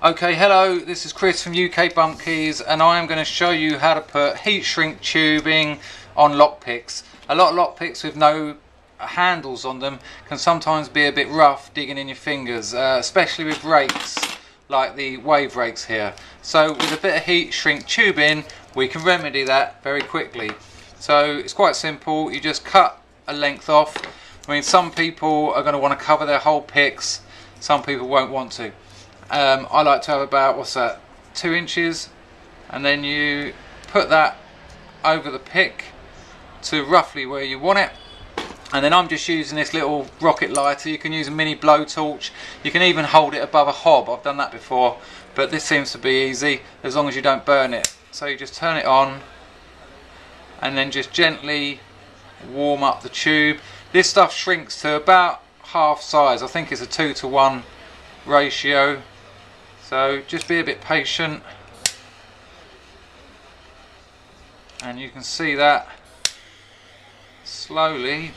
Okay, hello, this is Chris from UK Bump Keys, and I am going to show you how to put heat shrink tubing on lockpicks. A lot of lockpicks with no handles on them can sometimes be a bit rough digging in your fingers, especially with rakes like the wave rakes here. So with a bit of heat shrink tubing we can remedy that very quickly. So it's quite simple, you just cut a length off. I mean, some people are going to want to cover their whole picks, some people won't want to. I like to have about, what's that, 2 inches, and then you put that over the pick to roughly where you want it. And then I'm just using this little rocket lighter. You can use a mini blowtorch, you can even hold it above a hob. I've done that before, but this seems to be easy as long as you don't burn it. So you just turn it on and then just gently warm up the tube. This stuff shrinks to about half size. I think it's a 2:1 ratio. So just be a bit patient, and you can see that slowly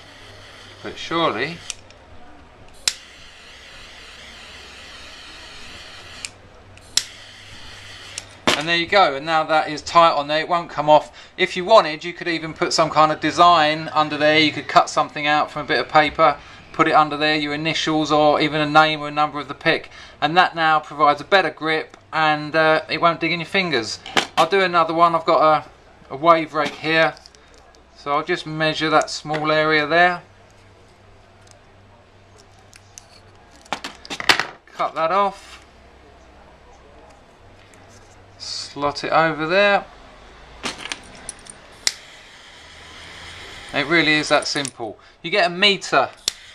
but surely and there you go. And now that is tight on there, it won't come off. If you wanted, you could even put some kind of design under there. You could cut something out from a bit of paper, put it under there, your initials or even a name or a number of the pick, and that now provides a better grip and it won't dig in your fingers. I'll do another one. I've got a wave rake here, so I'll just measure that small area there, cut that off, slot it over there. It really is that simple. You get a metre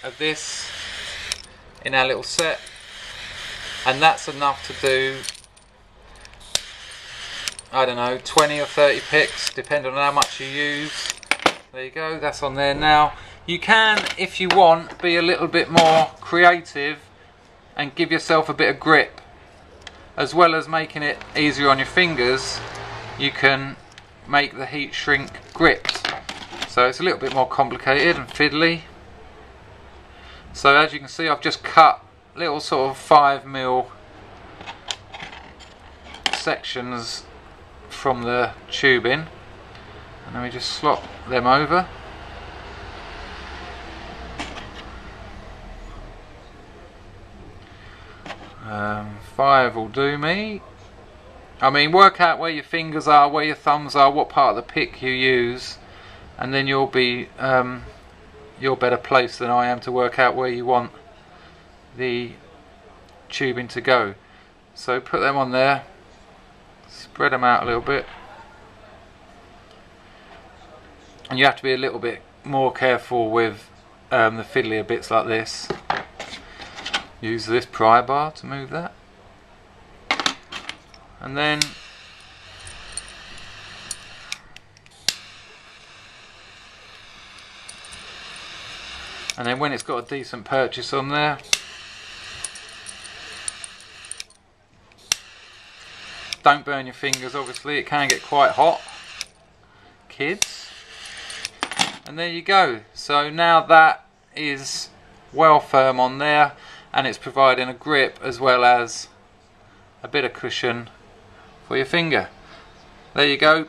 of this in our little set, and that's enough to do, I don't know, 20 or 30 picks depending on how much you use. There you go, that's on there now. You can, if you want, be a little bit more creative and give yourself a bit of grip. As well as making it easier on your fingers, you can make the heat shrink gripped. So it's a little bit more complicated and fiddly. So as you can see, I've just cut little sort of 5mm sections from the tubing, and then we just slot them over. Five will do me. I mean, work out where your fingers are, where your thumbs are, what part of the pick you use, and then you'll be you're better placed than I am to work out where you want the tubing to go. So put them on there, spread them out a little bit, and you have to be a little bit more careful with the fiddlier bits like this. Use this pry bar to move that, and then when it's got a decent purchase on there, don't burn your fingers, obviously, it can get quite hot, kids. And there you go. So now that is well firm on there, and it's providing a grip as well as a bit of cushion for your finger. There you go.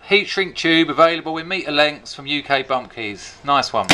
Heat shrink tube available in metre lengths from UK Bump Keys. Nice one.